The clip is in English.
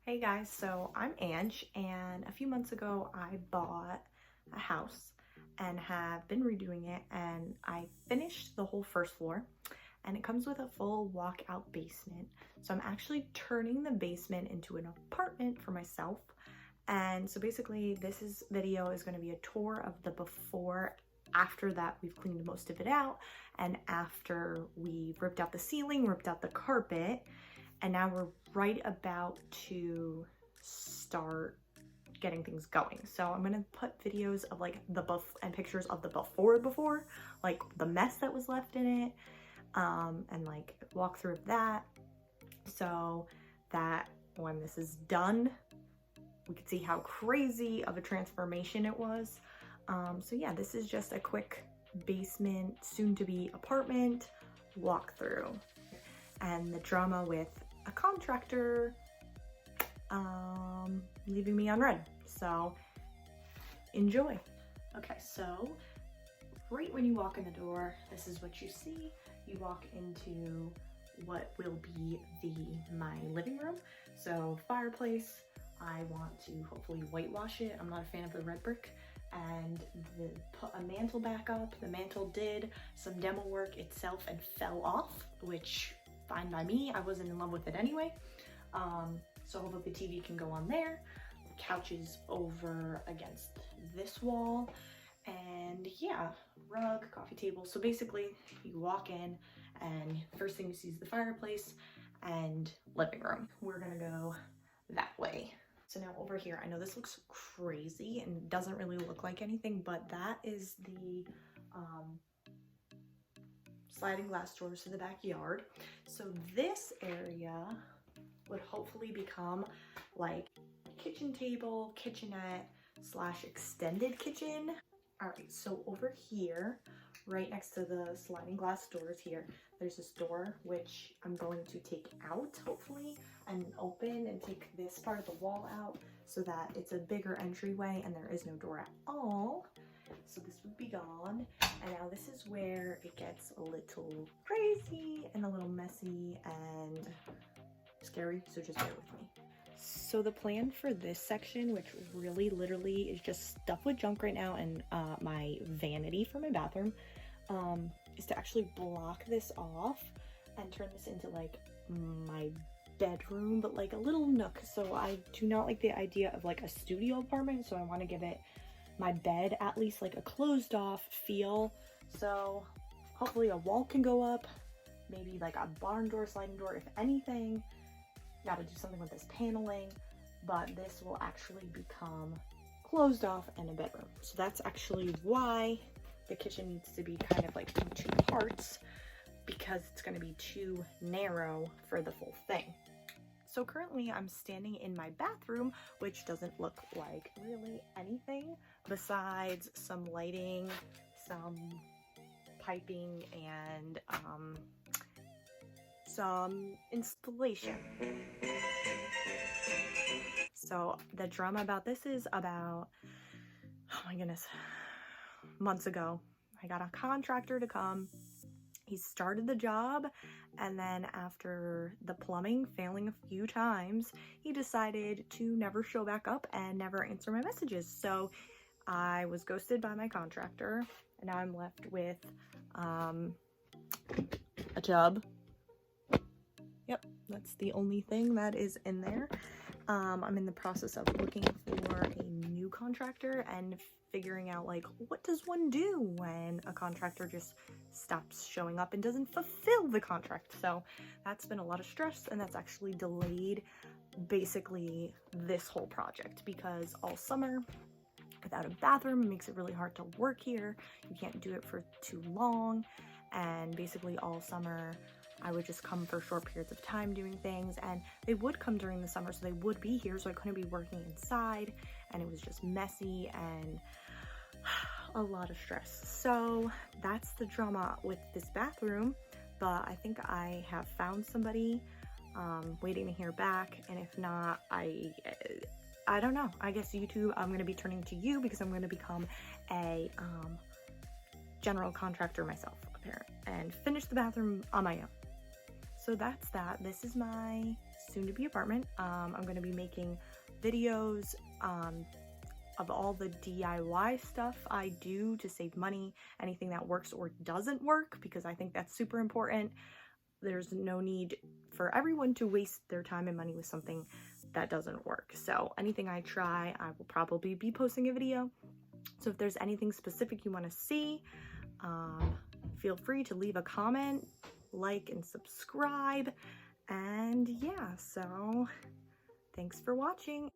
Hey guys, so I'm Ange, and a few months ago I bought a house and have been redoing it, and I finished the whole first floor, and it comes with a full walkout basement. So I'm actually turning the basement into an apartment for myself. And so basically video is going to be a tour of the before after that we've cleaned most of it out, and after we've ripped out the ceiling, ripped out the carpet, and now we're right about to start getting things going. So I'm gonna put videos of like and pictures of the before, like the mess that was left in it, and like walk through of that, so that when this is done, we can see how crazy of a transformation it was. So yeah, this is just a quick basement, soon to be apartment walkthrough, and the drama with a contractor leaving me on red. So enjoy. Okay, so right when you walk in the door, this is what you see. You walk into what will be my living room. So fireplace, I want to hopefully whitewash it. I'm not a fan of the red brick. And put a mantle back up. The mantle did some demo work itself and fell off, which fine by me. I wasn't in love with it anyway. So hopefully the TV can go on there. The couch is over against this wall. And yeah, rug, coffee table. So basically you walk in and first thing you see is the fireplace and living room. We're gonna go that way. So now over here, I know this looks crazy and doesn't really look like anything, but that is the sliding glass doors to the backyard. So this area would hopefully become like kitchen table, kitchenette / extended kitchen. All right, so over here, right next to the sliding glass doors here, there's this door which I'm going to take out hopefully and open and take this part of the wall out so that it's a bigger entryway and there is no door at all. So this would be gone. And now this is where it gets a little crazy and a little messy and scary, so just bear with me. So the plan for this section, which really literally is just stuffed with junk right now, and my vanity for my bathroom, is to actually block this off and turn this into like my bedroom, but like a little nook. So I do not like the idea of like a studio apartment, so I want to give it my bed at least like a closed off feel. So hopefully a wall can go up, maybe like a barn door, sliding door, if anything. Gotta do something with this paneling, but this will actually become closed off and a bedroom. So that's actually why the kitchen needs to be kind of like in two parts, because it's going to be too narrow for the full thing. So currently I'm standing in my bathroom, which doesn't look like really anything besides some lighting, some piping, and some installation. So the drama about this is about, oh my goodness, months ago, I got a contractor to come. He started the job, and then after the plumbing failing a few times, he decided to never show back up and never answer my messages. So I was ghosted by my contractor, and now I'm left with a tub. Yep, that's the only thing that is in there. I'm in the process of looking for a new contractor and figuring out like, what does one do when a contractor just stops showing up and doesn't fulfill the contract? So that's been a lot of stress, and that's actually delayed basically this whole project, because all summer without a bathroom, it makes it really hard to work here. You can't do it for too long, and basically all summer I would just come for short periods of time doing things, and they would come during the summer, so they would be here, so I couldn't be working inside, and it was just messy and a lot of stress. So that's the drama with this bathroom, but I think I have found somebody, waiting to hear back, and if not, I don't know. I guess YouTube, I'm going to be turning to you because I'm going to become a general contractor myself, apparently, and finish the bathroom on my own. So that's that. This is my soon-to-be apartment. I'm going to be making videos of all the DIY stuff I do to save money, anything that works or doesn't work, because I think that's super important. There's no need for everyone to waste their time and money with something that doesn't work. So anything I try, I will probably be posting a video. So if there's anything specific you want to see, feel free to leave a comment, like, and subscribe. And yeah, so thanks for watching.